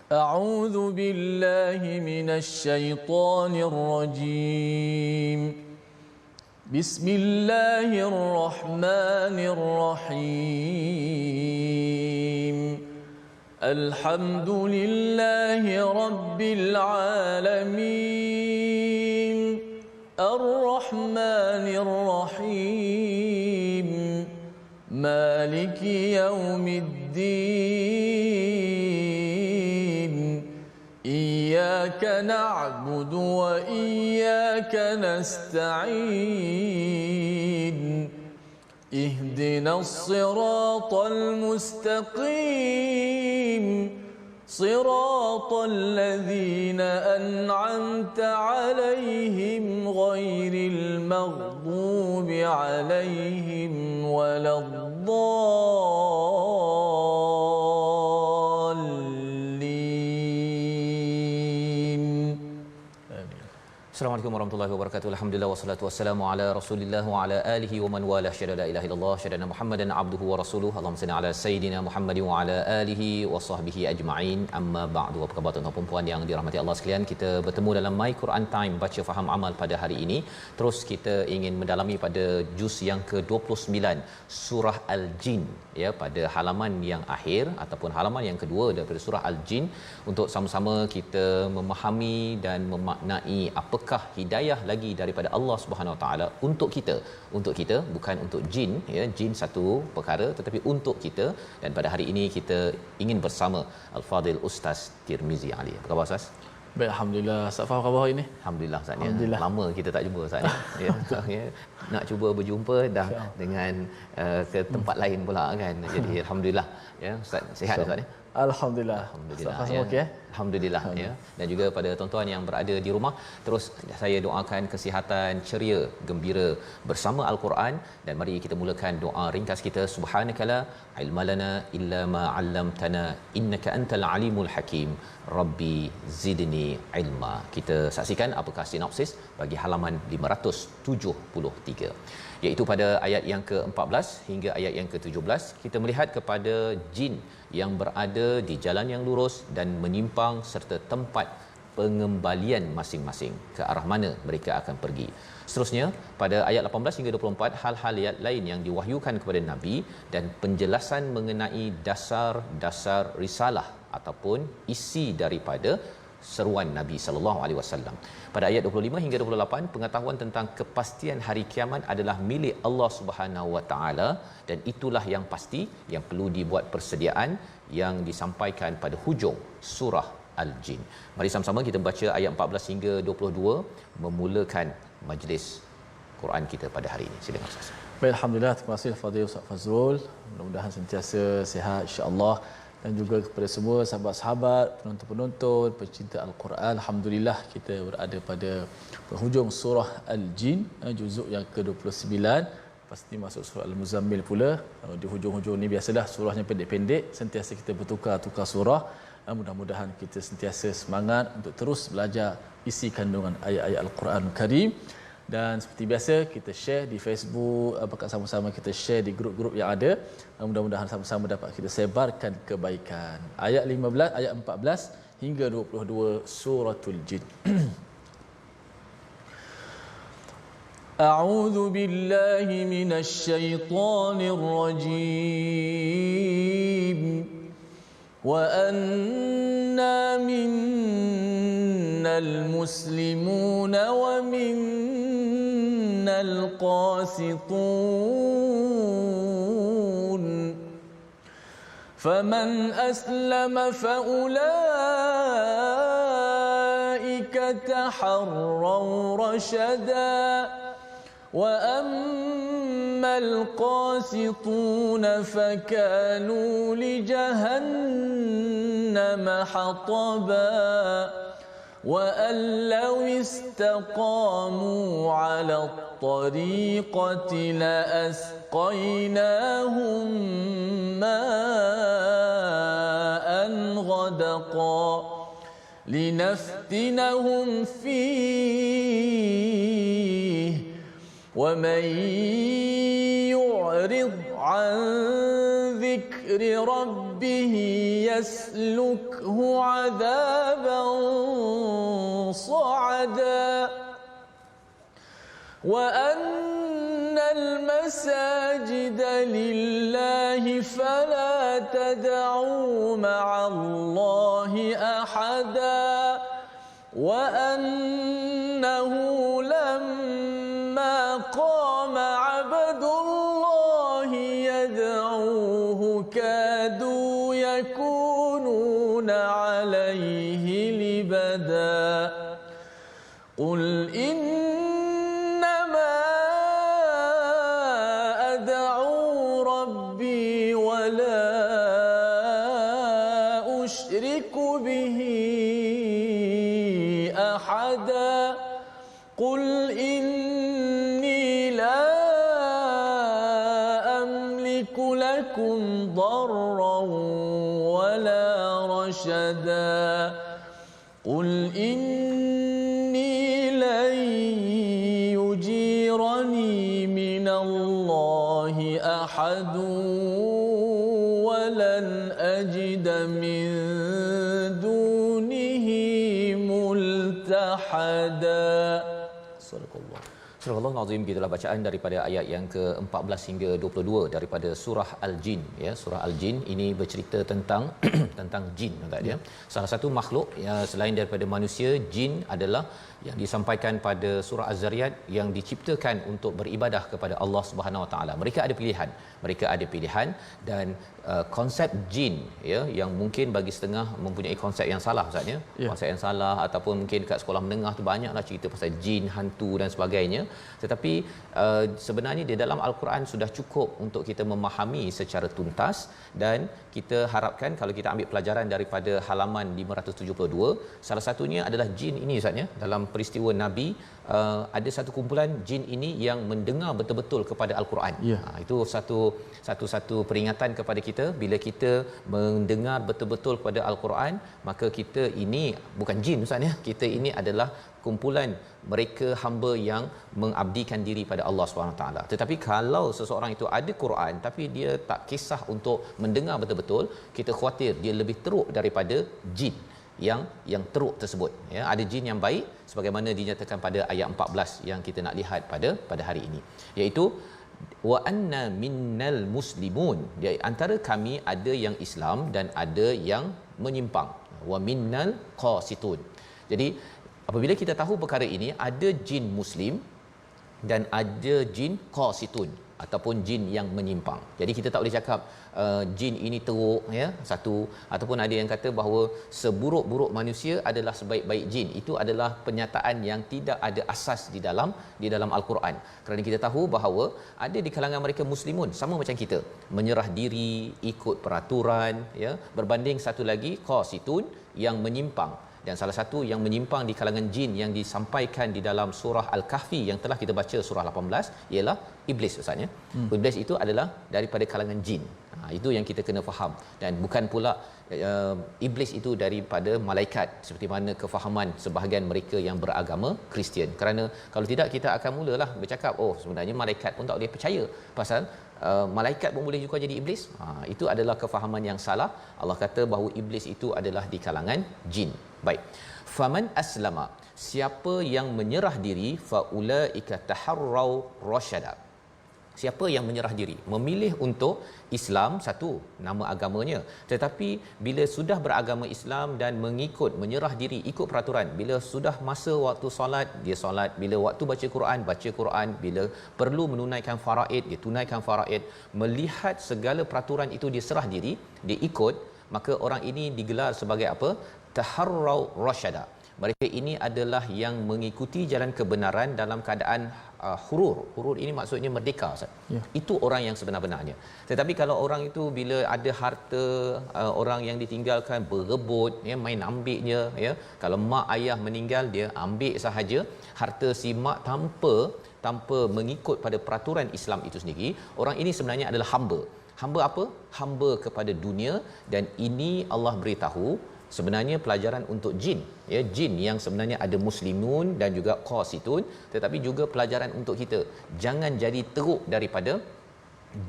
أعوذ بالله من الشيطان الرجيم. بسم الله الرحمن الرحيم. الحمد لله رب العالمين. الرحمن الرحيم. مالك يوم الدين. إياك نعبد وإياك نستعين. اهدنا الصراط المستقيم. صراط الذين أنعمت عليهم غير المغضوب عليهم ولا الضالين. Assalamualaikum warahmatullahi wabarakatuh. Alhamdulillah wassalatu wassalamu ala Rasulillah wa ala alihi wa man wala. Syada la ilaha illallah, syada Muhammadan abduhu wa rasuluhu. Allahumma salli ala sayidina Muhammad wa ala alihi wa sahbihi ajma'in. Amma ba'du. Apa khabar tuan-tuan dan puan yang dirahmati Allah sekalian? Kita bertemu dalam My Quran Time baca faham amal pada hari ini. Terus kita ingin mendalami pada juz yang ke-29 surah Al-Jin, ya, pada halaman yang akhir ataupun halaman yang kedua daripada surah Al-Jin, untuk sama-sama kita memahami dan memaknai apakah hidayah lagi daripada Allah Subhanahu Wa Taala untuk kita, bukan untuk jin, ya, jin satu perkara, tetapi untuk kita. Dan pada hari ini kita ingin bersama Al-Fadil Ustaz Tirmizi Ali. Apa khabar Ustaz? Baik, alhamdulillah. Ustaz faham khabar hari ini? Alhamdulillah Ustaz, ya. Lama kita tak jumpa Ustaz, ya. Ya. Nak cuba berjumpa dah dengan ke tempat lain pula kan. Jadi alhamdulillah, ya. Ustaz sihat Ustaz, ya. Alhamdulillah. Alhamdulillah. Ustaz Ya. okey? Alhamdulillah, ya. Dan juga pada tuan-tuan yang berada di rumah, terus saya doakan kesihatan, ceria, gembira bersama Al-Quran. Dan mari kita mulakan doa ringkas kita. Subhanakala ilmalana illa ma 'allamtana innaka antal alimul hakim. Rabbi zidni ilma. Kita saksikan apakah sinopsis bagi halaman 573, iaitu pada ayat yang ke-14 hingga ayat yang ke-17. Kita melihat kepada jin yang berada di jalan yang lurus dan menyimpang serta tempat pengembalian masing-masing, ke arah mana mereka akan pergi. Seterusnya pada ayat 18 hingga 24 hal-hal lain yang diwahyukan kepada Nabi dan penjelasan mengenai dasar-dasar risalah ataupun isi daripada seruan Nabi sallallahu alaihi wasallam. Pada ayat 25 hingga 28 pengetahuan tentang kepastian hari kiamat adalah milik Allah Subhanahu wa taala, dan itulah yang pasti yang perlu dibuat persediaan yang disampaikan pada hujung surah Al-Jin. Mari sama-sama kita baca ayat 14 hingga 22 memulakan majlis Quran kita pada hari ini. Silakan Ustaz. Baik, alhamdulillah. Terima kasih Fadil Ustaz Fazrul. Mudah-mudahan sentiasa sihat insya-Allah, dan juga kepada semua sahabat-sahabat, penonton-penonton, pecinta Al-Quran. Alhamdulillah kita berada pada penghujung surah Al-Jin, juzuk yang ke-29. Pasti masuk surah Al-Muzammil pula. Di hujung-hujung ni biasalah surahnya pendek-pendek, sentiasa kita bertukar-tukar surah. Mudah-mudahan kita sentiasa semangat untuk terus belajar isi kandungan ayat-ayat Al-Quran Karim. Dan seperti biasa kita share di Facebook, apakah sama-sama kita share di grup-grup yang ada. Mudah-mudahan sama-sama dapat kita sebarkan kebaikan. Ayat 15, ayat 14 hingga 22 suratul Jin. A'udzu billahi minasy syaithanir rajim. Wa anna minnal muslimuna wa minnal qasitun. Faman aslama faulaika taharraw rashada. وأما القاسطون فكانوا لجهنم حطبا وأن لو استقاموا على الطريقة لأسقيناهم ماء غدقا لنفتنهم فيه ومن يعرض عن ذكر ربه يسلكه عذابا صعدا وأن المساجد لله فلا تدعوا مع الله أحدا وأنه لما قام عبد الله يدعوه كادوا يكونون عليه لبدا قل إنما أدعو ربي ولا أشرك به أحدا قل إني لا أملك لكم ضرا ولا رشدا قل إني لن يجيرني من الله أحد ولن أجد من دونه ملتحدا. صدق الله. Surah Al-Azim, gitulah bacaan daripada ayat yang ke-14 hingga 22 daripada surah Al-Jin ya. Surah Al-Jin ini bercerita tentang tentang jin tuan ya. Salah satu makhluk yang selain daripada manusia, jin adalah yang disampaikan pada surah Az-Zariyat yang diciptakan untuk beribadah kepada Allah Subhanahu Wa Taala. Mereka ada pilihan. Mereka ada pilihan dan konsep jin ya yang mungkin bagi setengah mempunyai konsep yang salah ustaz ya. Konsep yang salah ataupun mungkin dekat sekolah menengah tu banyaklah cerita pasal jin, hantu dan sebagainya. Tetapi sebenarnya di dalam Al-Quran sudah cukup untuk kita memahami secara tuntas dan kita harapkan kalau kita ambil pelajaran daripada halaman 572, salah satunya adalah jin ini ustaz ya. Dalam peristiwa Nabi ada satu kumpulan jin ini yang mendengar betul-betul kepada Al-Quran. Itu satu peringatan kepada kita bila kita mendengar betul-betul kepada Al-Quran, maka kita ini bukan jin ustaz ya. Kita ini adalah kumpulan mereka hamba yang mengabdikan diri pada Allah SWT. Tetapi kalau seseorang itu ada Quran tapi dia tak kisah untuk mendengar betul-betul, kita khawatir dia lebih teruk daripada jin yang teruk tersebut ya. Ada jin yang baik sebagaimana dinyatakan pada ayat 14 yang kita nak lihat pada hari ini, iaitu wa anna minnal muslimun, di antara kami ada yang Islam dan ada yang menyimpang, wa minnal qasitun. Jadi apabila kita tahu perkara ini, ada jin muslim dan ada jin qasitun ataupun jin yang menyimpang. Jadi kita tak boleh cakap jin ini teruk ya satu, ataupun ada yang kata bahawa seburuk-buruk manusia adalah sebaik-baik jin. Itu adalah pernyataan yang tidak ada asas di dalam Al-Quran. Kerana kita tahu bahawa ada di kalangan mereka muslimun sama macam kita, menyerah diri, ikut peraturan ya, berbanding satu lagi qasitun yang menyimpang. Dan salah satu yang menyimpang di kalangan jin yang disampaikan di dalam surah Al-Kahfi yang telah kita baca surah 18 ialah iblis ustaz ya. Iblis itu adalah daripada kalangan jin. Itu yang kita kena faham, dan bukan pula iblis itu daripada malaikat seperti mana kefahaman sebahagian mereka yang beragama Kristian. Kerana kalau tidak kita akan mulalah bercakap sebenarnya malaikat pun tak boleh percaya pasal malaikat pun boleh juga jadi iblis. Itu adalah kefahaman yang salah. Allah kata bahawa iblis itu adalah di kalangan jin. Baik. Faman aslama, siapa yang menyerah diri, faulaika taharrau rasyada. Siapa yang menyerah diri, memilih untuk Islam, satu nama agamanya, tetapi bila sudah beragama Islam dan menyerah diri, ikut peraturan, bila sudah masa waktu solat dia solat, bila waktu baca Quran, bila perlu menunaikan faraid dia tunaikan faraid, melihat segala peraturan itu dia serah diri, dia ikut, maka orang ini digelar sebagai apa? Taharrau rasyada. Mereka ini adalah yang mengikuti jalan kebenaran dalam keadaan hurur ini maksudnya merdeka Ustaz. Itu orang yang sebenar-benarnya. Tetapi kalau orang itu bila ada harta orang yang ditinggalkan, berebut ya, main ambilnya ya. Kalau mak ayah meninggal, dia ambil sahaja harta si mak tanpa mengikut pada peraturan Islam itu sendiri. Orang ini sebenarnya adalah hamba. Hamba apa? Hamba kepada dunia. Dan ini Allah beritahu sebenarnya pelajaran untuk jin ya, jin yang sebenarnya ada muslimun dan juga qasitun, tetapi juga pelajaran untuk kita, jangan jadi teruk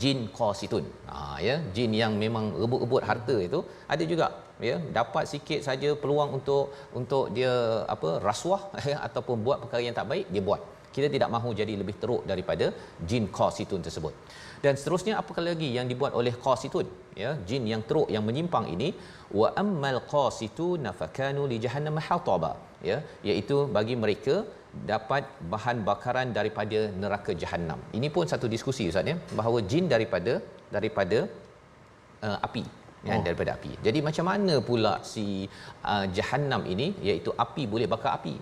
jin qasitun. Ya, jin yang memang rebut-rebut harta itu ada juga, ya, dapat sikit saja peluang untuk dia rasuah ataupun buat perkara yang tak baik, dia buat. Kita tidak mahu jadi lebih teruk daripada jin qasitun tersebut. Dan seterusnya, apakah lagi yang dibuat oleh qasitun, ya, jin yang teruk yang menyimpang ini, wa ammal qasitun fakanu li jahannam hataba, ya, iaitu bagi mereka dapat bahan bakaran daripada neraka jahanam. Ini pun satu diskusi ustaz, ya, bahawa jin daripada api, ya, daripada api. Jadi macam mana pula si jahanam ini, iaitu api, boleh bakar api?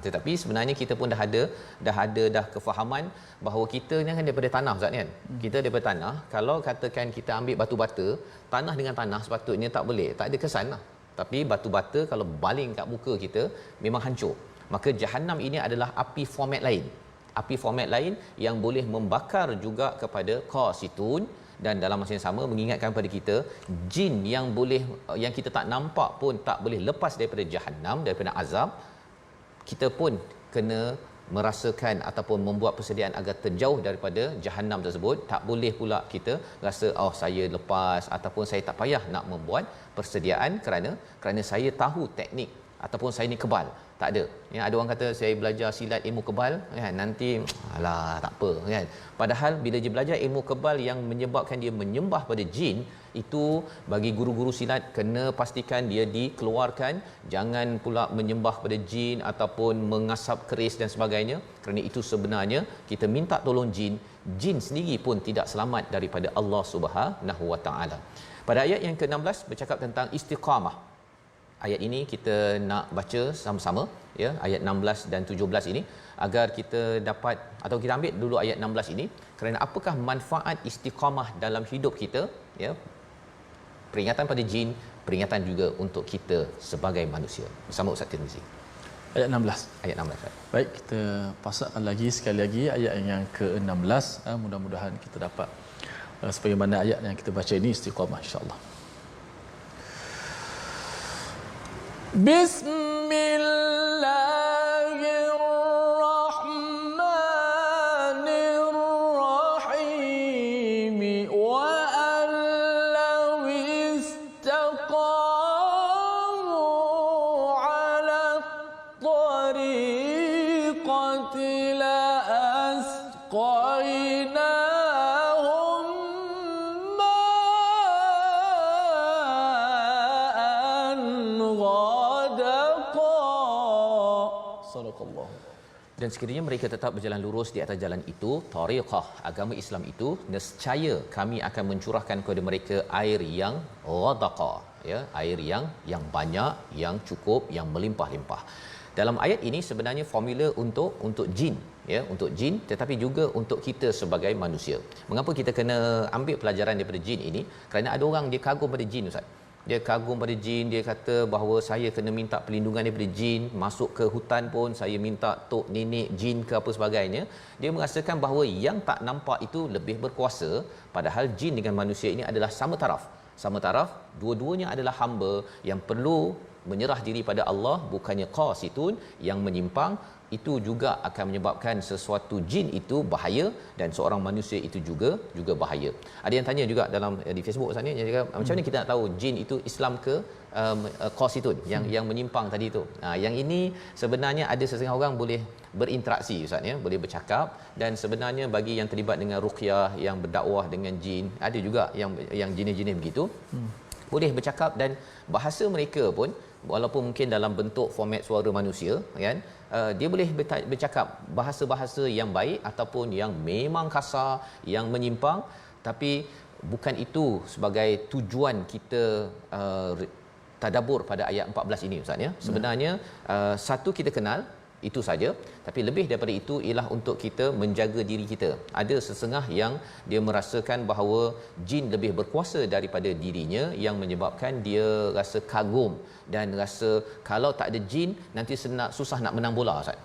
Tetapi sebenarnya kita pun dah kefahaman bahawa kita ni kan daripada tanah ustaz, kan. Kita daripada tanah, kalau katakan kita ambil batu bata, tanah dengan tanah sepatutnya tak boleh, tak ada kesan lah. Tapi batu bata kalau baling kat muka kita memang hancur. Maka jahanam ini adalah api format lain. Api format lain yang boleh membakar juga kepada qasitun, dan dalam masa yang sama mengingatkan kepada kita, jin yang kita tak nampak pun tak boleh lepas daripada jahanam, daripada azab. Kita pun kena merasakan ataupun membuat persediaan agar terjauh daripada jahanam tersebut. Tak boleh pula kita rasa saya lepas ataupun saya tak payah nak membuat persediaan kerana saya tahu teknik ataupun saya ni kebal. Tak ada. Ya, ada orang kata saya belajar silat ilmu kebal, kan, nanti alah tak apa, kan. Padahal bila dia belajar ilmu kebal yang menyebabkan dia menyembah pada jin, itu bagi guru-guru silat kena pastikan dia dikeluarkan, jangan pula menyembah pada jin ataupun mengasap keris dan sebagainya, kerana itu sebenarnya kita minta tolong jin. Jin sendiri pun tidak selamat daripada Allah Subhanahu Wa Taala. Pada ayat yang ke-16 bercakap tentang istiqamah. Ayat ini kita nak baca sama-sama, ya, ayat 16 dan 17 ini, agar kita dapat, atau kita ambil dulu ayat 16 ini, kerana apakah manfaat istiqamah dalam hidup kita, ya. Peringatan pada jin, peringatan juga untuk kita sebagai manusia. Bersama Ustaz Tirmizi. Ayat 16. Ayat 16. Baik, kita pasakkan lagi sekali lagi ayat yang ke-16. Mudah-mudahan kita dapat sebagaimana ayat yang kita baca ini istiqamah, insya-Allah. Bismillahirrahmanirrahim. Wa allaw istaqamu ala tariqati la asqainahum ma'an ghadaqa. Sadaqallah. Dan sekiranya mereka tetap berjalan lurus di atas jalan itu, tariqah agama Islam itu, nescaya kami akan mencurahkan kepada mereka air yang ghadaqa, ya, air yang banyak, yang cukup, yang melimpah-limpah. Dalam ayat ini sebenarnya formula untuk jin, ya, untuk jin, tetapi juga untuk kita sebagai manusia. Mengapa kita kena ambil pelajaran daripada jin ini? Kerana ada orang dia kagum pada jin, ustaz. Dia kagum pada jin, dia kata bahawa saya kena minta perlindungan daripada jin, masuk ke hutan pun saya minta tok nenek jin ke apa sebagainya. Dia merasakan bahawa yang tak nampak itu lebih berkuasa, padahal jin dengan manusia ini adalah sama taraf. Sama taraf, dua-duanya adalah hamba yang perlu menyerah diri pada Allah, bukannya qasitun yang menyimpang. Itu juga akan menyebabkan sesuatu jin itu bahaya dan seorang manusia itu juga bahaya. Ada yang tanya juga dalam di Facebook sana, dia cakap macam mana kita nak tahu jin itu Islam ke qasitun, yang menyimpang tadi tu. Yang ini sebenarnya ada sesetengah orang boleh berinteraksi, ustaz, ya, boleh bercakap, dan sebenarnya bagi yang terlibat dengan ruqyah, yang berdakwah dengan jin, ada juga yang jenis-jenis begitu. Boleh bercakap, dan bahasa mereka pun walaupun mungkin dalam bentuk format suara manusia, kan, dia boleh bercakap bahasa-bahasa yang baik ataupun yang memang kasar, yang menyimpang, tapi bukan itu sebagai tujuan kita tadabbur pada ayat 14 ini, ustaz, ya. Sebenarnya satu, kita kenal itu saja, tapi lebih daripada itu ialah untuk kita menjaga diri kita. Ada sesengah yang dia merasakan bahawa jin lebih berkuasa daripada dirinya, yang menyebabkan dia rasa kagum dan rasa kalau tak ada jin nanti susah nak menang bola, ustaz.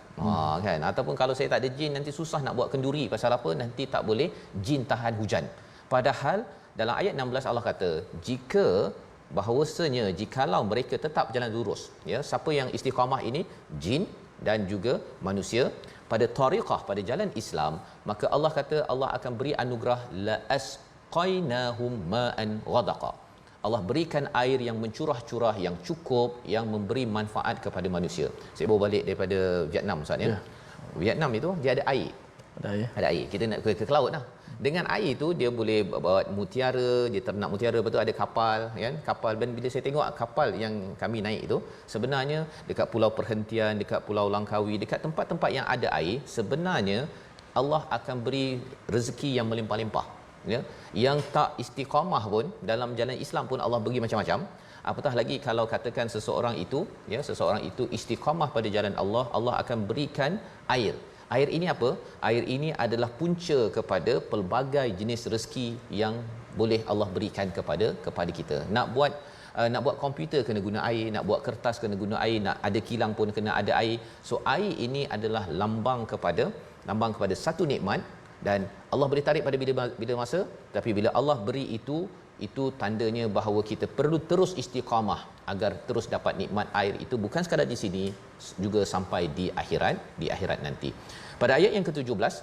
Kan, ataupun kalau saya tak ada jin nanti susah nak buat kenduri, pasal apa? Nanti tak boleh jin tahan hujan. Padahal dalam ayat 16 Allah kata, jika bahawasanya jikalau mereka tetap berjalan lurus, ya, siapa yang istiqamah ini? Jin dan juga manusia. pada tariqah, pada jalan Islam, maka Allah kata Allah akan beri anugerah la asqainahum ma'an ghadaqa. Allah berikan air yang mencurah-curah, yang cukup, yang memberi manfaat kepada manusia. Saya bawa balik daripada Vietnam Ustaz ya. Vietnam itu dia ada air. Ada air. Kita nak ke laut lah. Dengan air tu dia boleh bawa mutiara, dia ternak mutiara, lepas tu ada kapal kan. Kapal, dan bila saya tengok kapal yang kami naik itu, sebenarnya dekat pulau perhentian, dekat pulau Langkawi, dekat tempat-tempat yang ada air, sebenarnya Allah akan beri rezeki yang melimpah-limpah. Ya, yang tak istiqamah pun dalam jalan Islam pun Allah bagi macam-macam, apatah lagi kalau katakan seseorang itu istiqamah pada jalan Allah, Allah akan berikan air. Air ini apa? Air ini adalah punca kepada pelbagai jenis rezeki yang boleh Allah berikan kepada kita. Nak buat komputer kena guna air, nak buat kertas kena guna air, nak ada kilang pun kena ada air. So air ini adalah lambang kepada satu nikmat, dan Allah boleh tarik pada bila masa, tapi bila Allah beri itu tandanya bahawa kita perlu terus istiqamah agar terus dapat nikmat air itu, bukan sekadar di sini, juga sampai di akhirat nanti. Pada ayat yang ke-17,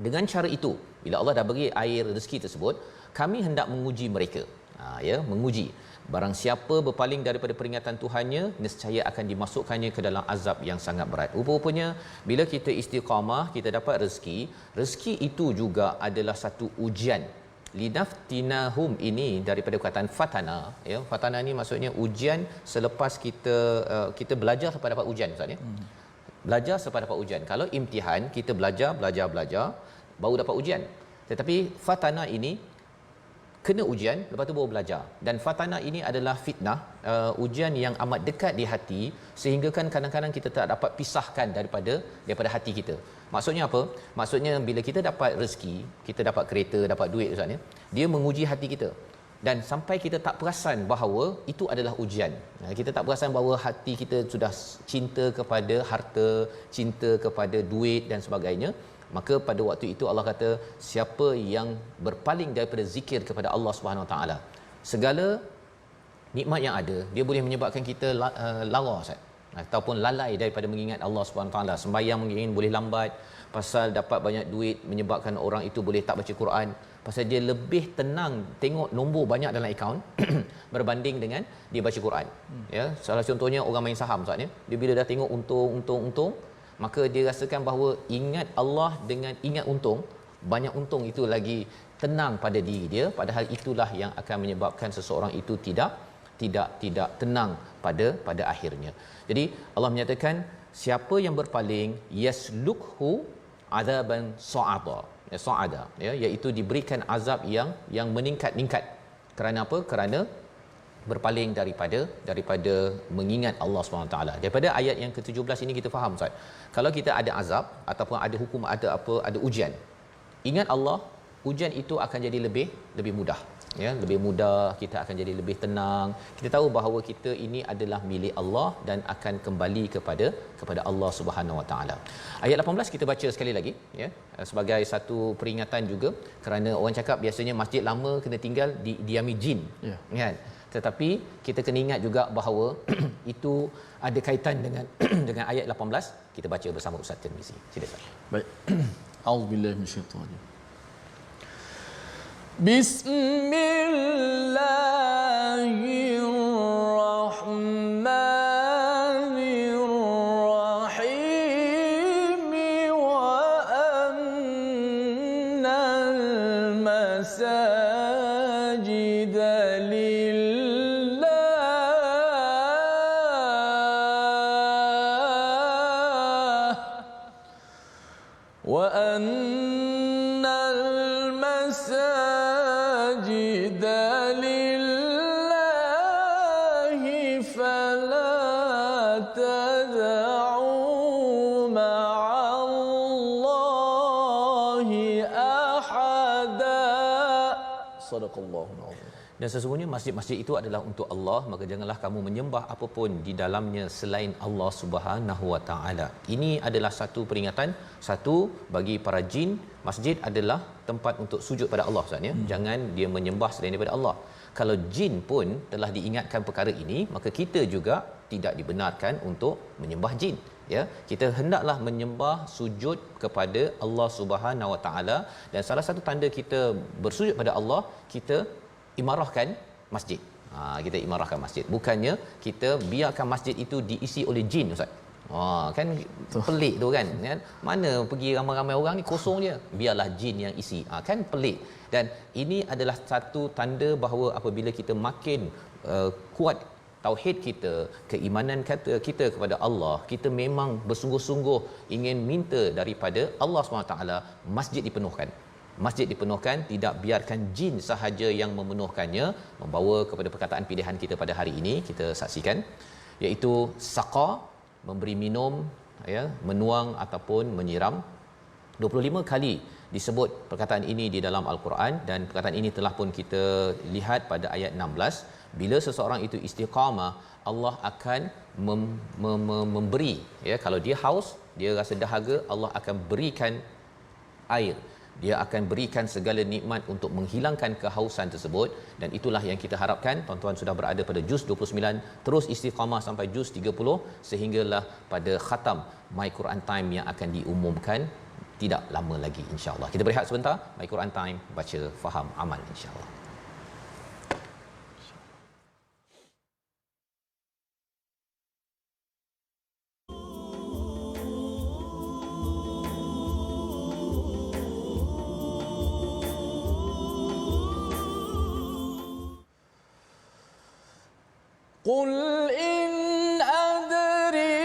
dengan cara itu, bila Allah dah bagi air rezeki tersebut, kami hendak menguji mereka. Menguji. Barang siapa berpaling daripada peringatan Tuhannya, nescaya akan dimasukkannya ke dalam azab yang sangat berat. Rupanya bila kita istiqamah, kita dapat rezeki itu juga adalah satu ujian. Linaftinahum ini daripada perkataan fatana, ya. Fatana ni maksudnya ujian selepas kita belajar sampai dapat ujian, Ustaz ya. Belajar sampai dapat ujian. Kalau imtihan kita belajar baru dapat ujian. Tetapi fatana ini kena ujian, lepas tu baru belajar. Dan fatana ini adalah fitnah, ujian yang amat dekat di hati, sehingga kan kadang-kadang kita tak dapat pisahkan daripada hati kita. Maksudnya apa? Maksudnya bila kita dapat rezeki, kita dapat kereta, dapat duit Ustaz ya, dia menguji hati kita. Dan sampai kita tak perasan bahawa itu adalah ujian. Kita tak perasan bahawa hati kita sudah cinta kepada harta, cinta kepada duit dan sebagainya. Maka pada waktu itu Allah kata, siapa yang berpaling daripada zikir kepada Allah Subhanahu Wa Taala, segala nikmat yang ada, dia boleh menyebabkan kita lara Ustaz, ataupun lalai daripada mengingat Allah Subhanahu Wa Taala. Sembahyang mungkin boleh lambat, pasal dapat banyak duit menyebabkan orang itu boleh tak baca Quran, pasal dia lebih tenang tengok nombor banyak dalam akaun berbanding dengan dia baca Quran. Ya, salah contohnya orang main saham Ustaz ya. Dia bila dah tengok untung, maka dia rasakan bahawa ingat Allah dengan ingat untung, banyak untung itu lagi tenang pada diri dia, padahal itulah yang akan menyebabkan seseorang itu tidak tenang pada akhirnya. Jadi Allah menyatakan siapa yang berpaling, yaslukhu azaban sa'ada, ya, iaitu diberikan azab yang meningkat. Kerana apa? Kerana berpaling daripada mengingat Allah SWT. Daripada ayat yang ke-17 ini kita faham Ustaz, kalau kita ada azab ataupun ada hukum, ada ujian, ingat Allah, ujian itu akan jadi lebih mudah, ya, lebih mudah, kita akan jadi lebih tenang. Kita tahu bahawa kita ini adalah milik Allah dan akan kembali kepada Allah Subhanahu Wa Taala. Ayat 18 kita baca sekali lagi, ya, sebagai satu peringatan juga, kerana orang cakap biasanya masjid lama kena tinggal diami jin, ya, kan? Tetapi kita kena ingat juga bahawa itu ada kaitan dengan dengan ayat 18. Kita baca bersama Ustaz Tirmizi. Sila Ustaz. Baik. A'udzubillahi minasyaitanir. Bismillahirrahmanirrahim. Wa annal masajida وأن المساجد لله فلا تدعوا مع الله أحدا صدق الله العظيم. Dan sesungguhnya masjid-masjid itu adalah untuk Allah, maka janganlah kamu menyembah apapun di dalamnya selain Allah Subhanahu Wa Taala. Ini adalah satu peringatan, satu bagi para jin, masjid adalah tempat untuk sujud pada Allah Ustaz ya. Jangan dia menyembah selain daripada Allah. Kalau jin pun telah diingatkan perkara ini, maka kita juga tidak dibenarkan untuk menyembah jin. ya. Kita hendaklah menyembah sujud kepada Allah Subhanahu Wa Taala, dan salah satu tanda kita bersujud pada Allah, kita imarahkan masjid. Kita imarahkan masjid. Bukannya kita biarkan masjid itu diisi oleh jin, ustaz. Kan pelik tu kan. Mana pergi ramai-ramai orang ni kosong je, biarlah jin yang isi. Kan pelik. Dan ini adalah satu tanda bahawa apabila kita makin kuat tauhid kita, keimanan kita kepada Allah, kita memang bersungguh-sungguh ingin minta daripada Allah SWT, masjid dipenuhkan. Masjid dipenuhkan, tidak biarkan jin sahaja yang memenuhkannya. Membawa kepada perkataan pilihan kita pada hari ini, kita saksikan, iaitu saqa, memberi minum, ya, menuang ataupun menyiram. 25 kali disebut perkataan ini di dalam Al-Quran, dan perkataan ini telah pun kita lihat pada ayat 16. Bila seseorang itu istiqamah, Allah akan memberi, ya, kalau dia haus, dia rasa dahaga, Allah akan berikan air. Dia akan berikan segala nikmat untuk menghilangkan kehausan tersebut, dan itulah yang kita harapkan. Tuan-tuan sudah berada pada juz 29, terus istiqamah sampai juz 30, sehinggalah pada khatam My Quran Time yang akan diumumkan tidak lama lagi, insya-Allah. Kita berehat sebentar. My Quran Time, baca, faham, amal, insya-Allah. قل إن أدري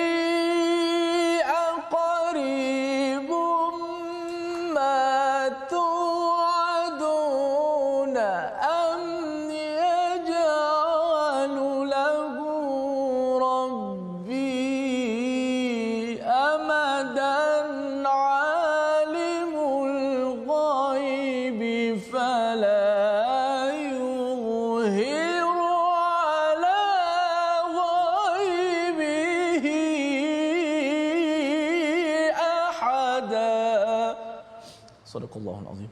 أقريب ما توعدون أم يجعل له ربي أمدا عالم الغيب فلا Sadaqallahul Azim.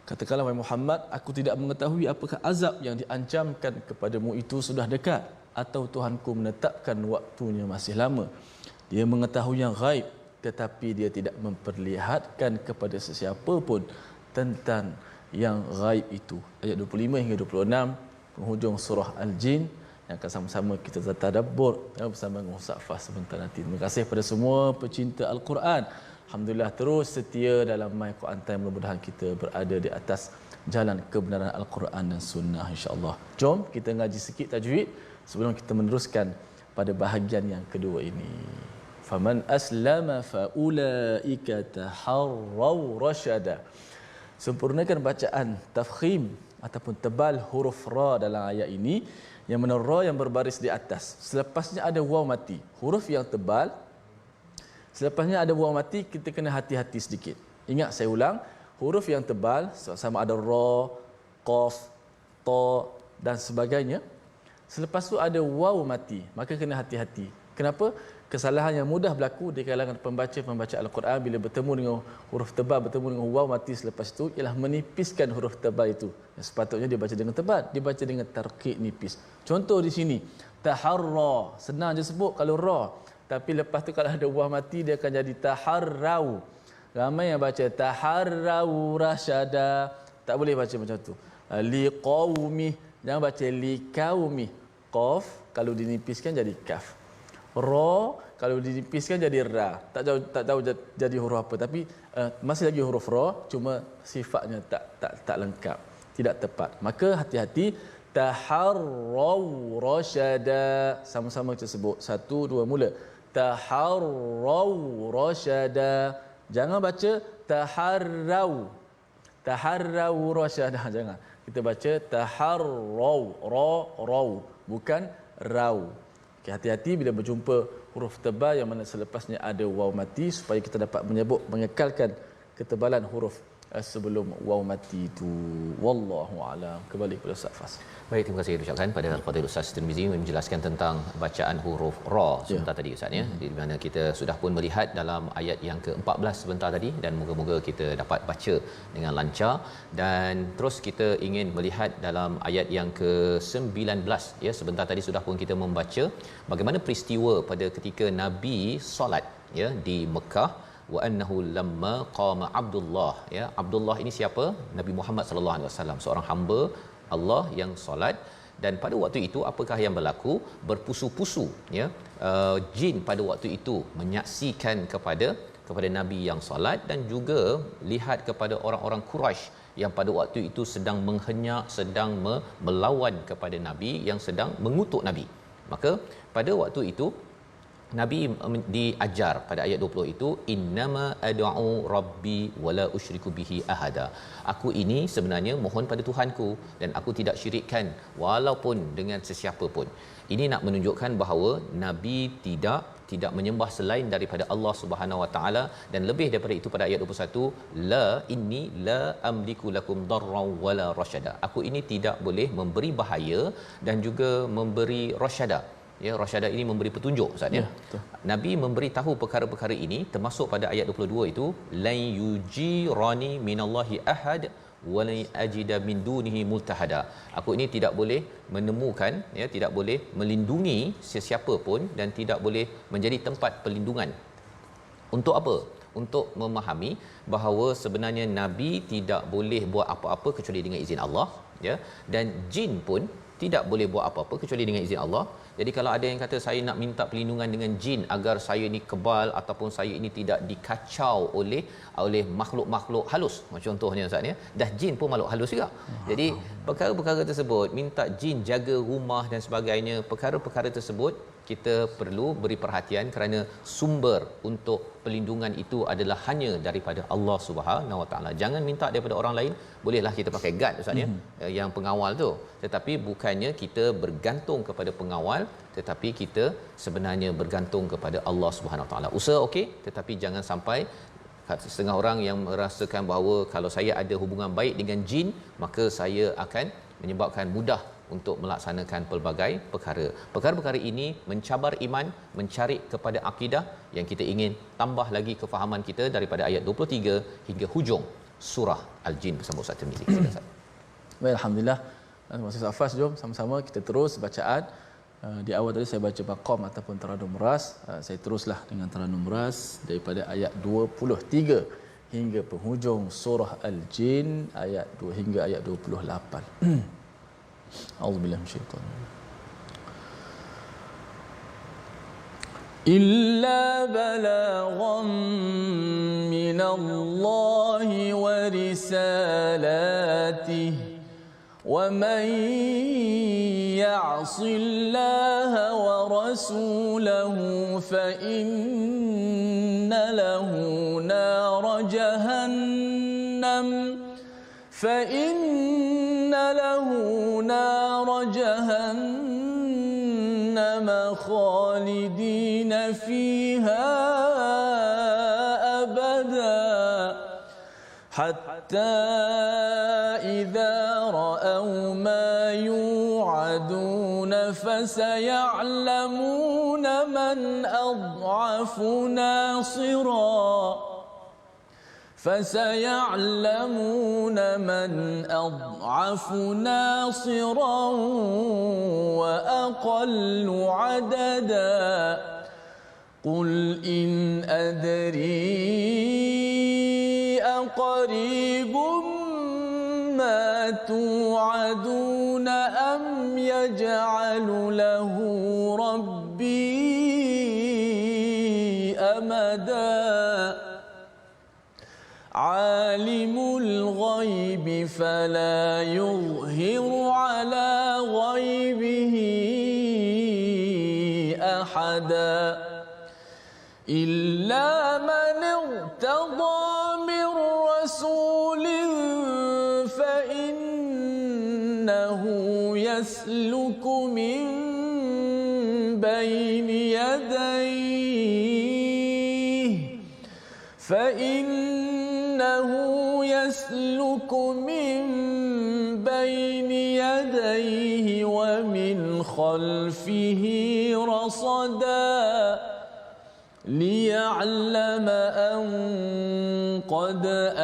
Katakanlah wahai Muhammad, aku tidak mengetahui apakah azab yang diancamkan kepadamu itu sudah dekat, atau Tuhanku menetapkan waktunya masih lama. Dia mengetahui yang ghaib, tetapi dia tidak memperlihatkan kepada sesiapa pun tentang yang ghaib itu. Ayat 25 hingga 26, penghujung surah Al-Jin, yang akan sama-sama kita tadabbur bersama dengan Ustaz Fah sebentar nanti. Terima kasih kepada semua pecinta Al-Quran. Alhamdulillah terus setia dalam My Quran Time. Mudah-mudahan kita berada di atas jalan kebenaran Al-Quran dan Sunnah, insya-Allah. Jom kita ngaji sikit tajwid sebelum kita meneruskan pada bahagian yang kedua ini. Faman aslama faulaika taharraw rasyada. Sempurnakan bacaan tafkhim ataupun tebal huruf ra dalam ayat ini, yang mana ra yang berbaris di atas. Selepasnya ada waw mati, huruf yang tebal. Selepasnya ada waw mati, kita kena hati-hati sedikit. Ingat, saya ulang, huruf yang tebal sama ada ra, qaf, ta dan sebagainya. Selepas tu ada waw mati, maka kena hati-hati. Kenapa? Kesalahan yang mudah berlaku di kalangan pembaca Al-Quran bila bertemu dengan huruf tebal, bertemu dengan waw mati selepas itu, ialah menipiskan huruf tebal itu. Sepatutnya dia baca dengan tebal, dia baca dengan tarqiq nipis. Contoh di sini, taharra, senang je sebut kalau ra. Tapi lepas tu kalau ada waw mati, dia akan jadi taharrau. Ramai yang baca taharrau rasyada. Tak boleh baca macam tu. Liqaumi, jangan baca liqaumi. Qaf kalau dinipiskan jadi kaf. Ra kalau dinipiskan jadi ra. Tak tahu jadi huruf apa, tapi masih lagi huruf ra, cuma sifatnya tak lengkap, tidak tepat. Maka hati-hati. Taharrau rasyada, sama-sama kita sebut. 1 2 mula. Taharrau rasyada. Jangan baca taharrau. Taharrau rasyada, jangan. Kita baca taharrau, rau, bukan rau. Okay, hati-hati bila berjumpa huruf tebal yang mana selepasnya ada waw mati, supaya kita dapat menyebut, mengekalkan ketebalan huruf sebelum waw mati itu. Wallahu a'lam. Kembali kepada Ustaz Fas. Baik, terima kasih ucapkan pada Al-Fadhil Ustaz Tirmizi menjelaskan tentang bacaan huruf ra sebentar tadi Ustaz ya. Di mana kita sudah pun melihat dalam ayat yang ke-14 sebentar tadi, dan moga-moga kita dapat baca dengan lancar, dan terus kita ingin melihat dalam ayat yang ke-19 ya. Sebentar tadi sudah pun kita membaca bagaimana peristiwa pada ketika Nabi solat ya di Mekah. Wa annahu lamma qama Abdullah ya. Abdullah ini siapa? Nabi Muhammad sallallahu alaihi wasallam, seorang hamba Allah yang solat. Dan pada waktu itu apakah yang berlaku? Berpusu-pusu ya, jin pada waktu itu menyaksikan kepada Nabi yang solat, dan juga lihat kepada orang-orang Quraisy yang pada waktu itu sedang menghenyak, sedang melawan kepada Nabi, yang sedang mengutuk Nabi. Maka pada waktu itu Nabi diajar pada ayat 20 itu, innama ad'u rabbi wala usyriku bihi ahada. Aku ini sebenarnya mohon pada Tuhanku dan aku tidak syirikkan walaupun dengan sesiapa pun. Ini nak menunjukkan bahawa Nabi tidak menyembah selain daripada Allah Subhanahu Wa Taala, dan lebih daripada itu pada ayat 21, la inni la amliku lakum darran wala rasyada. Aku ini tidak boleh memberi bahaya dan juga memberi rasyada. Ya, rasyada ini memberi petunjuk Ustaz ya. Nabi memberi tahu perkara-perkara ini, termasuk pada ayat 22 itu, la yujirani minallahi ahad wa la ajida min dunihi multahada. Aku ini tidak boleh menemukan ya, tidak boleh melindungi sesiapa pun, dan tidak boleh menjadi tempat perlindungan. Untuk apa? Untuk memahami bahawa sebenarnya Nabi tidak boleh buat apa-apa kecuali dengan izin Allah ya, dan jin pun tidak boleh buat apa-apa kecuali dengan izin Allah. Jadi kalau ada yang kata saya nak minta perlindungan dengan jin agar saya ini kebal ataupun saya ini tidak dikacau oleh makhluk-makhluk halus, contohnya Ustaz ya, dah jin pun makhluk halus juga. Jadi perkara-perkara tersebut, minta jin jaga rumah dan sebagainya, perkara-perkara tersebut kita perlu beri perhatian, kerana sumber untuk perlindungan itu adalah hanya daripada Allah Subhanahu Wa Taala. Jangan minta daripada orang lain. Bolehlah kita pakai guard Ustaz ya, yang pengawal tu, tetapi bukannya kita bergantung kepada pengawal, tetapi kita sebenarnya bergantung kepada Allah Subhanahu Wa Taala. Usaha okey, tetapi jangan sampai setengah orang yang merasakan bahawa kalau saya ada hubungan baik dengan jin, maka saya akan menyebabkan mudah untuk melaksanakan pelbagai perkara. Perkara-perkara ini mencabar iman, mencari kepada akidah yang kita ingin tambah lagi kefahaman kita daripada ayat 23 hingga hujung surah Al-Jin bersama Ustaz Tirmizi. Silakan. Baik, alhamdulillah. Masih Safas, jom sama-sama kita terus bacaan. Di awal tadi saya baca maqam ataupun taranum ras. Saya teruslah dengan taranum ras daripada ayat 23 hingga penghujung surah Al-Jin ayat 2 hingga ayat 28. A'udzubillahi minasyaitanir rajim. Illa balaghan minallahi wa risalatihi wa man ya'sillaha wa rasulahu fa inna lahu nar jahannam فإن له نار جهنم خالدين فيها أبدا حتى إذا رأوا ما يوعدون فسيعلمون من أضعف ناصرا فسيعلمون من أضعف ناصرا وأقل عددا قل إن أدري أقريب ما توعدون أم يجعل له ربي أمدا عالم الغيب فلا يظهر على غيبه أحدا إلا من ارتضى من رسول فإنه يسلك من بين يديه فإنه يسلك خلفه رصدا ليعلم أن قد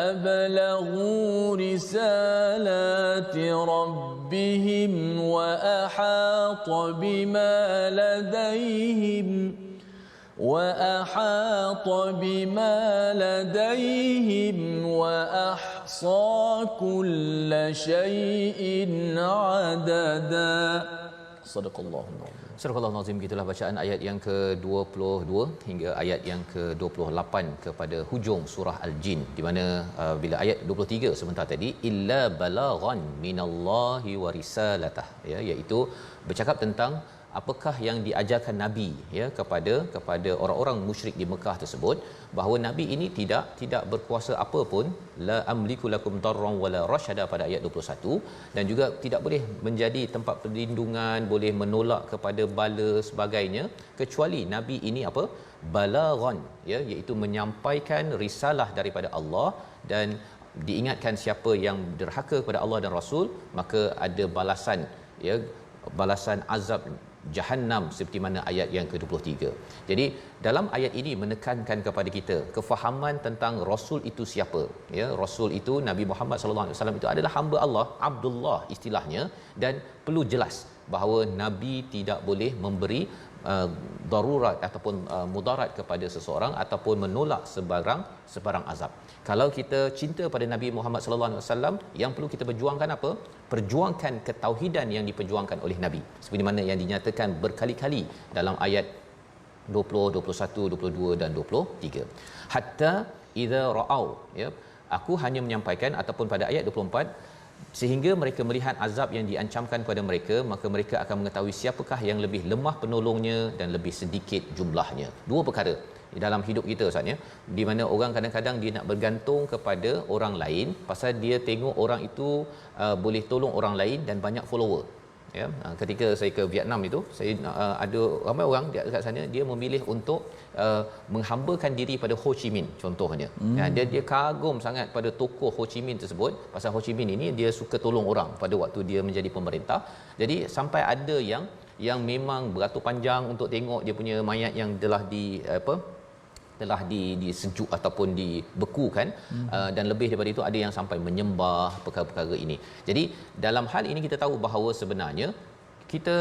أبلغوا رسالات ربهم وأحاط بما لديهم وأحصى كل شيء عددا. صدق الله العظيم. Surah Al-Nazim, gitulah bacaan ayat yang ke-22 hingga ayat yang ke-28 kepada hujung surah Al-Jin, di mana bila ayat 23 sebentar tadi illa balaghan minallahi wa risalatah, ya, iaitu bercakap tentang apakah yang diajarkan nabi, ya, kepada orang-orang musyrik di Mekah tersebut, bahawa nabi ini tidak berkuasa apa pun, la amliku lakum darran wala rasyada pada ayat 21, dan juga tidak boleh menjadi tempat perlindungan, boleh menolak kepada bala sebagainya, kecuali nabi ini apa, balaghan, ya, iaitu menyampaikan risalah daripada Allah, dan diingatkan siapa yang derhaka kepada Allah dan Rasul, maka ada balasan, ya, balasan azab Jahannam seperti mana ayat yang ke-23. Jadi dalam ayat ini menekankan kepada kita kefahaman tentang Rasul itu siapa, ya. Rasul itu Nabi Muhammad sallallahu alaihi wasallam itu adalah hamba Allah, Abdullah istilahnya, dan perlu jelas bahawa nabi tidak boleh memberi darurat ataupun mudarat kepada seseorang ataupun menolak sebarang azab. Kalau kita cinta pada Nabi Muhammad sallallahu alaihi wasallam, yang perlu kita perjuangkan apa? Perjuangkan ketauhidan yang diperjuangkan oleh nabi, seperti mana yang dinyatakan berkali-kali dalam ayat 20, 21, 22 dan 23. Hatta idza ra'au, ya, aku hanya menyampaikan, ataupun pada ayat 24, sehingga mereka melihat azab yang diancamkan kepada mereka, maka mereka akan mengetahui siapakah yang lebih lemah penolongnya dan lebih sedikit jumlahnya. Dua perkara dalam hidup kita, Ustaz, ya, di mana orang kadang-kadang dia nak bergantung kepada orang lain pasal dia tengok orang itu boleh tolong orang lain dan banyak follower, ya. Ketika saya ke Vietnam itu, saya ada ramai orang dekat sana, dia memilih untuk menghambakan diri pada Ho Chi Minh contohnya. Ya, dia kagum sangat pada tokoh Ho Chi Minh tersebut, pasal Ho Chi Minh ini dia suka tolong orang pada waktu dia menjadi pemerintah. Jadi sampai ada yang memang beratur panjang untuk tengok dia punya mayat yang telah disejuk ataupun dibekukan, dan lebih daripada itu ada yang sampai menyembah perkara-perkara ini. Jadi dalam hal ini kita tahu bahawa sebenarnya kita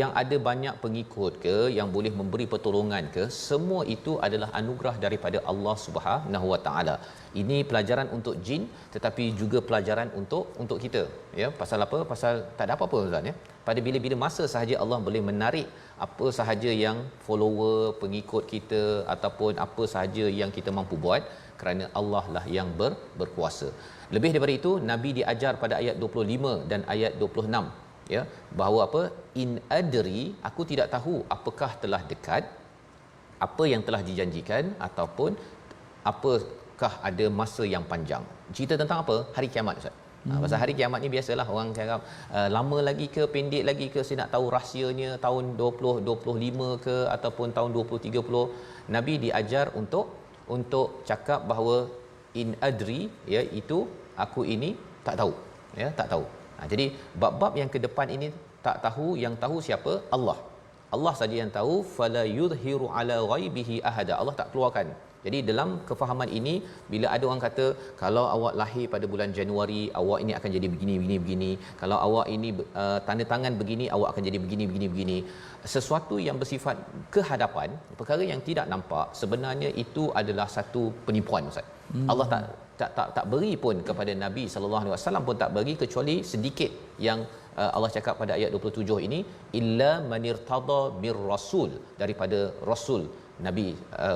yang ada banyak pengikut ke, yang boleh memberi pertolongan ke, semua itu adalah anugerah daripada Allah Subhanahu Wa Taala. Ini pelajaran untuk jin, tetapi juga pelajaran untuk kita, ya. Pasal apa? Pasal tak ada apa-apa, Ustaz, ya. Pada bila-bila masa sahaja Allah boleh menarik apa sahaja yang follower, pengikut kita, ataupun apa sahaja yang kita mampu buat, kerana Allah lah yang berkuasa. Lebih daripada itu, Nabi diajar pada ayat 25 dan ayat 26, ya, bahawa apa? In adri, aku tidak tahu apakah telah dekat apa yang telah dijanjikan, ataupun apakah ada masa yang panjang. Cerita tentang apa? Hari kiamat, Ustaz. Pasal hari kiamat ni biasalah orang cakap lama lagi ke pendek lagi ke, saya nak tahu rahsianya tahun 2025 ke ataupun tahun 2030. Nabi diajar untuk cakap bahawa in adri, ya, itu aku ini tak tahu, ya, tak tahu. Jadi bab-bab yang ke depan ini tak tahu, yang tahu siapa? Allah saja yang tahu. Fala yudhiru ala ghaibihi ahada, Allah tak keluarkan. Jadi dalam kefahaman ini, bila ada orang kata kalau awak lahir pada bulan Januari, awak ini akan jadi begini, kalau awak ini tanda tangan begini, awak akan jadi begini, sesuatu yang bersifat kehadapan, perkara yang tidak nampak, sebenarnya itu adalah satu penipuan, Ustaz. Allah tak beri pun kepada Nabi sallallahu alaihi wasallam pun tak bagi, kecuali sedikit yang Allah cakap pada ayat 27 ini, illa manirtada bir rasul, daripada rasul Nabi,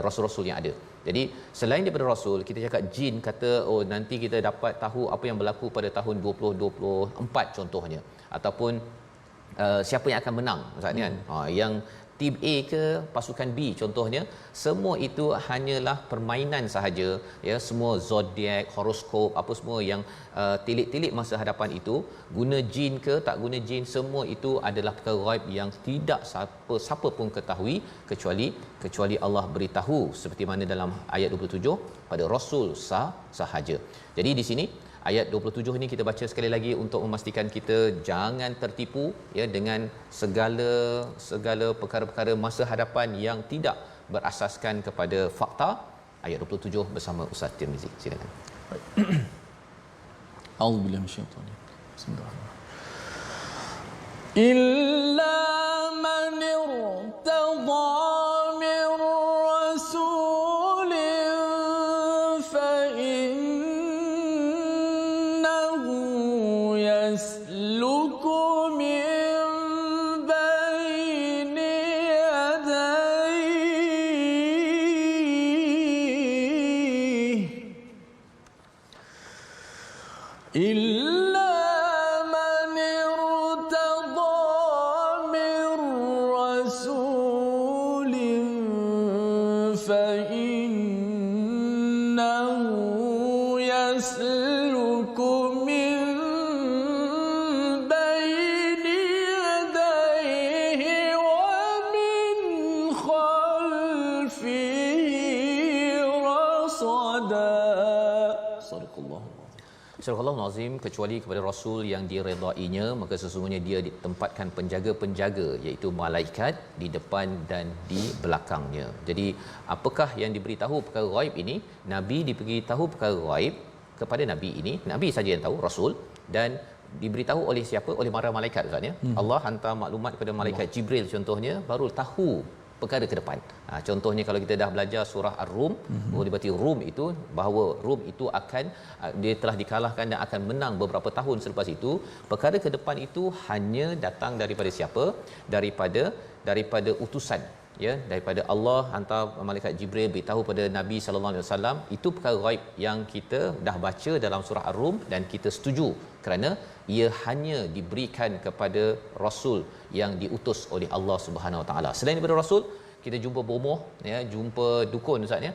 rasul-rasul yang ada. Jadi selain daripada rasul, kita cakap jin kata oh nanti kita dapat tahu apa yang berlaku pada tahun 2024 contohnya, ataupun siapa yang akan menang, Ustaz, kan. Yang tim A ke pasukan B contohnya, semua itu hanyalah permainan sahaja, ya. Semua zodiak, horoskop, apa semua yang tilik-tilik masa hadapan itu, guna jin ke tak guna jin, semua itu adalah perkara ghaib yang tidak siapa pun ketahui kecuali Allah beritahu, seperti mana dalam ayat 27 pada rasul sahaja. Jadi di sini ayat 27 ini kita baca sekali lagi untuk memastikan kita jangan tertipu ya dengan segala perkara-perkara masa hadapan yang tidak berasaskan kepada fakta. Ayat 27 bersama Ustaz Tirmizi. Silakan. A'udzubillahi minasyaitanir rajim. Bismillahirrahmanirrahim. Illa man irtada min rasulin fa innahu yasluku min bayni yadayhi إلا من ارتضى من رسول فإنه يسلك من بين يديه ومن خلفه رصدا صدق الله. Surah Al-Azim, kecuali kepada Rasul yang diredainya, maka sesungguhnya dia ditempatkan penjaga-penjaga iaitu malaikat di depan dan di belakangnya. Jadi apakah yang diberitahu perkara ghaib ini? Nabi diberitahu perkara ghaib kepada Nabi ini, Nabi saja yang tahu, Rasul, dan diberitahu oleh siapa? Oleh para malaikat Ustaz ya. Allah hantar maklumat kepada malaikat Jibril contohnya, baru tahu perkara ke depan. Contohnya kalau kita dah belajar surah Ar-Rum, boleh berarti Rum itu, bahawa Rum itu akan dia telah dikalahkan dan akan menang beberapa tahun selepas itu. Perkara ke depan itu hanya datang daripada siapa? Daripada utusan, ya, daripada Allah hantar malaikat Jibril beritahu pada Nabi sallallahu alaihi wasallam. Itu perkara ghaib yang kita dah baca dalam surah Ar-Rum dan kita setuju kerana ia hanya diberikan kepada rasul yang diutus oleh Allah Subhanahu Wa Taala. Selain daripada rasul, kita jumpa bomoh ya, jumpa dukun Ustaz ya.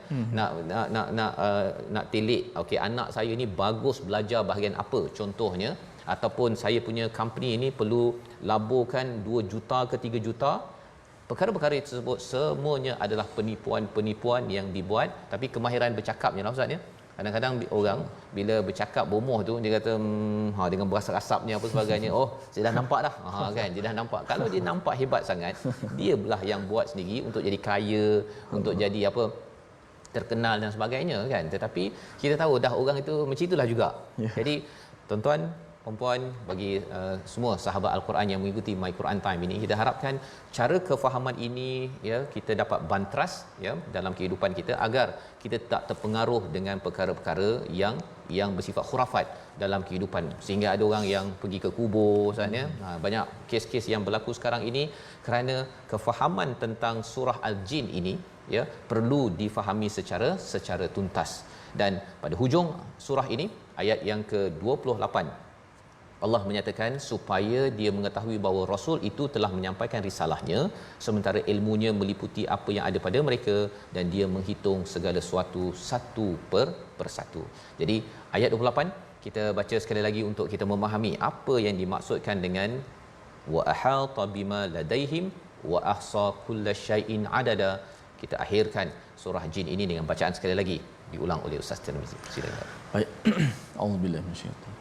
Nak telik okey anak saya ni bagus belajar bahagian apa contohnya, ataupun saya punya company ini perlu laburkan 2 juta ke 3 juta. Perkara-perkara tersebut semuanya adalah penipuan-penipuan yang dibuat, tapi kemahiran bercakapnya lah Ustaz ya. Kadang-kadang orang bila bercakap bomoh tu dia kata dengan berasap-asapnya apa sebagainya, oh saya dah nampak dah, kan dia dah nampak. Kalau dia nampak hebat sangat, dia belah yang buat sendiri untuk jadi kaya, untuk jadi apa terkenal dan sebagainya kan. Tetapi kita tahu dah orang itu macam itulah juga. Jadi tuan-tuan, puan-puan, bagi semua sahabat Al-Quran yang mengikuti My Quran Time ini, kita harapkan cara kefahaman ini ya kita dapat bantras ya dalam kehidupan kita agar kita tak terpengaruh dengan perkara-perkara yang bersifat khurafat dalam kehidupan, sehingga ada orang yang pergi ke kubur sebenarnya. Banyak kes-kes yang berlaku sekarang ini kerana kefahaman tentang surah Al-Jin ini ya perlu difahami secara tuntas. Dan pada hujung surah ini ayat yang ke-28 Allah menyatakan supaya dia mengetahui bahawa Rasul itu telah menyampaikan risalahnya, sementara ilmunya meliputi apa yang ada pada mereka dan dia menghitung segala sesuatu satu per satu. Jadi ayat 28 kita baca sekali lagi untuk kita memahami apa yang dimaksudkan dengan wa ahata bima ladaihim wa ahsa kullasyai'in adada. Kita akhirkan surah Jin ini dengan bacaan sekali lagi diulang oleh Ustaz Tirmizi. Silakan. Baik. Auzubillahi minasyaitanir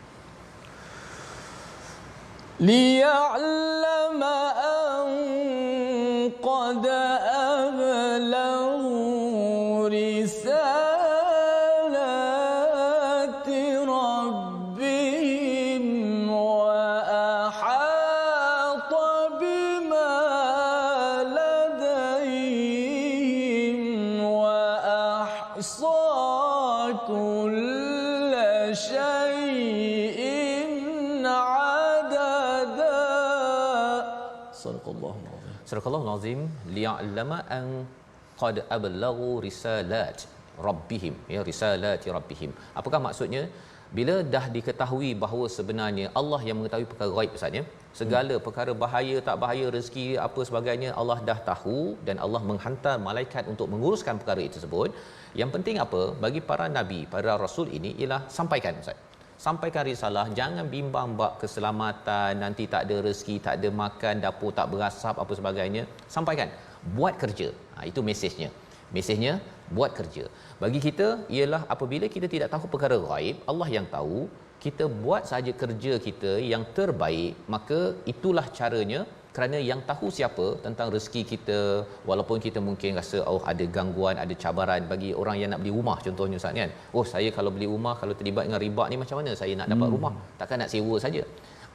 ليعلم أن قد أبلغوا رسالات ربهم وأحاط بما لديهم وأحصى كل شيء Surah Al-Azim, liya'lama an qad ablaghu risalat rabbihim, ya, risalati rabbihim. Apakah maksudnya? Bila dah diketahui bahawa sebenarnya Allah yang mengetahui perkara ghaib Ustaz ya, segala perkara bahaya tak bahaya, rezeki apa sebagainya Allah dah tahu, dan Allah menghantar malaikat untuk menguruskan perkara itu tersebut. Yang penting apa? Bagi para nabi, para rasul ini ialah sampaikan Ustaz. Sampaikan risalah, jangan bimbang bab keselamatan, nanti tak ada rezeki, tak ada makan, dapur tak berasap apa sebagainya. Sampaikan, buat kerja. Itu mesejnya. Mesejnya buat kerja. Bagi kita ialah apabila kita tidak tahu perkara ghaib, Allah yang tahu, kita buat saja kerja kita yang terbaik, maka itulah caranya. Kerana yang tahu siapa tentang rezeki kita, walaupun kita mungkin rasa ada gangguan, ada cabaran bagi orang yang nak beli rumah contohnya Ustaz kan. Saya kalau beli rumah, kalau terlibat dengan riba ni macam mana saya nak dapat rumah? Takkan nak sewa saja.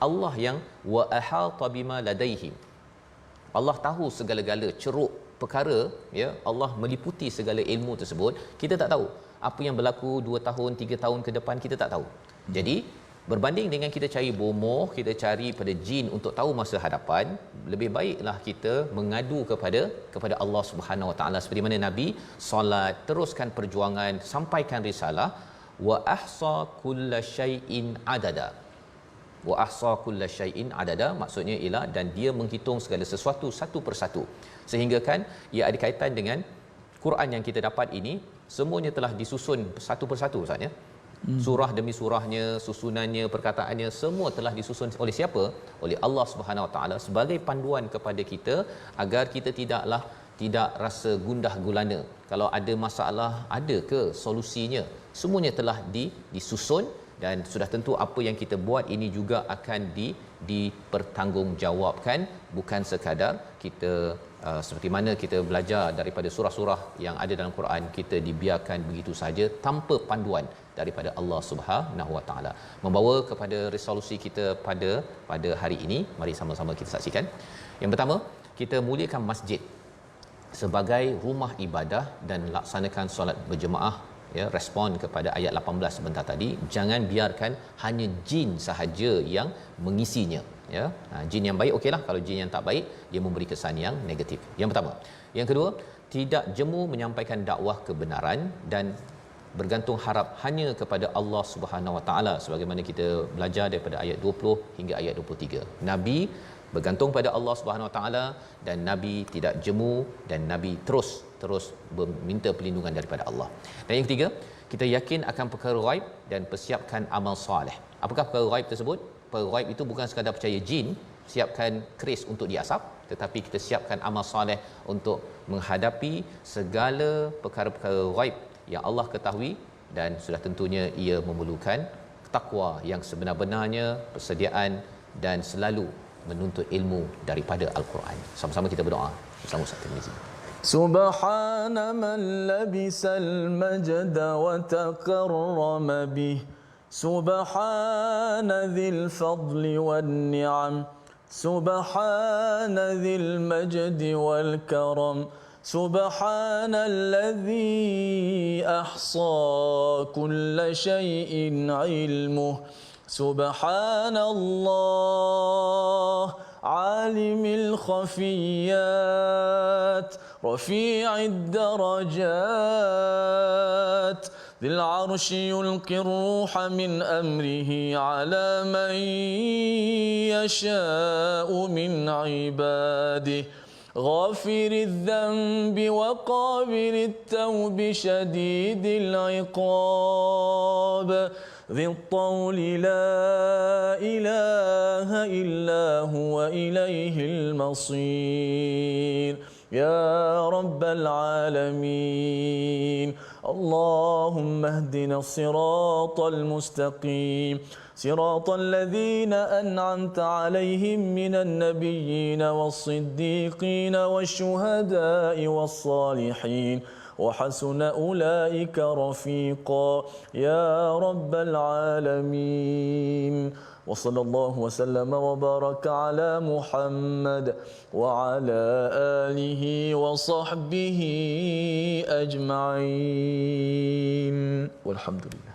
Allah yang wa ahata bima ladaihim. Allah tahu segala-gala ceruk perkara, ya. Allah meliputi segala ilmu tersebut. Kita tak tahu apa yang berlaku 2 tahun, 3 tahun ke depan, kita tak tahu. Jadi berbanding dengan kita cari bomoh, kita cari pada jin untuk tahu masa hadapan, lebih baiklah kita mengadu kepada Allah Subhanahu Wa Taala, seperti mana Nabi solat, teruskan perjuangan, sampaikan risalah. Wa ahsa kullasyai'in adada. Wa ahsa kullasyai'in adada, maksudnya ialah dan dia menghitung segala sesuatu satu persatu, sehingga kan ia ada kaitan dengan Quran yang kita dapat ini. Semuanya telah disusun satu persatu Ustaz ya. Surah demi surahnya, susunannya, perkataannya, semua telah disusun oleh siapa? Oleh Allah Subhanahu Wa Taala, sebagai panduan kepada kita agar kita tidak rasa gundah gulana. Kalau ada masalah, ada ke solusinya? Semuanya telah disusun, dan sudah tentu apa yang kita buat ini juga akan dipertanggungjawabkan, bukan sekadar kita seperti mana kita belajar daripada surah-surah yang ada dalam Quran, kita dibiarkan begitu saja tanpa panduan daripada Allah Subhanahu Wa Taala. Membawa kepada resolusi kita pada hari ini, mari sama-sama kita saksikan. Yang pertama, kita muliakan masjid sebagai rumah ibadah dan laksanakan solat berjemaah, ya. Respon kepada ayat 18 sebentar tadi, jangan biarkan hanya jin sahaja yang mengisinya, ya. Jin yang baik okeylah, kalau jin yang tak baik dia memberi kesan yang negatif. Yang pertama. Yang kedua, tidak jemu menyampaikan dakwah kebenaran dan bergantung harap hanya kepada Allah Subhanahu Wa Taala, sebagaimana kita belajar daripada ayat 20 hingga ayat 23. Nabi bergantung pada Allah Subhanahu Wa Taala, dan Nabi tidak jemu, dan Nabi terus meminta perlindungan daripada Allah. Dan yang ketiga, kita yakin akan perkara ghaib dan persiapkan amal soleh. Apakah perkara ghaib tersebut? Perkara ghaib itu bukan sekadar percaya jin, siapkan keris untuk diasap, tetapi kita siapkan amal soleh untuk menghadapi segala perkara-perkara ghaib yang Allah ketahui, dan sudah tentunya ia memerlukan takwa yang sebenar-benarnya, persediaan, dan selalu menuntut ilmu daripada Al-Quran. Sama-sama kita berdoa bersama Ustaz Tirmizi. Subhana man labisal majda wa takarrama bih, subhana dhil fadli wan ni'am, subhana dhil majdi wal karam, subhanalladzi ahsa kulla shay'in ilmuh, subhanallah alimil khafiyat rafi'id darajat ذي العرش يلقي الروح من أمره على من يشاء من عباده غافر الذنب وقابل التوب شديد العقاب ذي الطول لا إله إلا هو إليه المصير يا رب العالمين اللهم اهدنا الصراط المستقيم صراط الذين أنعمت عليهم من النبيين والصديقين والشهداء والصالحين وحسن أولئك رفيقا يا رب العالمين وصلى الله وسلم وبارك على محمد وعلى آله وصحبه أجمعين والحمد لله.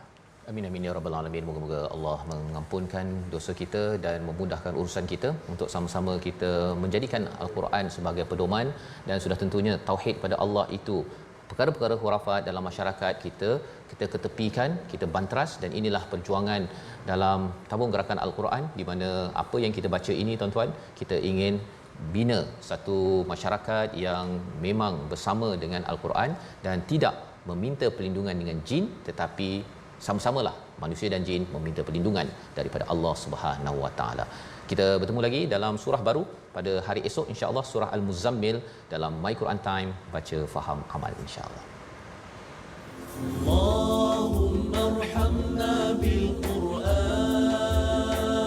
Amin amin ya rabbal alamin. Moga-moga Allah mengampunkan dosa kita dan memudahkan urusan kita untuk sama-sama kita menjadikan Al-Quran sebagai pedoman, dan sudah tentunya tauhid pada Allah itu perkara-perkara khurafat dalam masyarakat kita ketepikan, kita bantras, dan inilah perjuangan dalam tabung gerakan Al-Quran, di mana apa yang kita baca ini tuan-tuan, kita ingin bina satu masyarakat yang memang bersama dengan Al-Quran dan tidak meminta perlindungan dengan jin, tetapi sama-samalah manusia dan jin meminta perlindungan daripada Allah Subhanahu Wa Taala. Kita bertemu lagi dalam surah baru pada hari esok insya-Allah, surah Al-Muzammil, dalam My Quran Time, baca faham amal insya-Allah.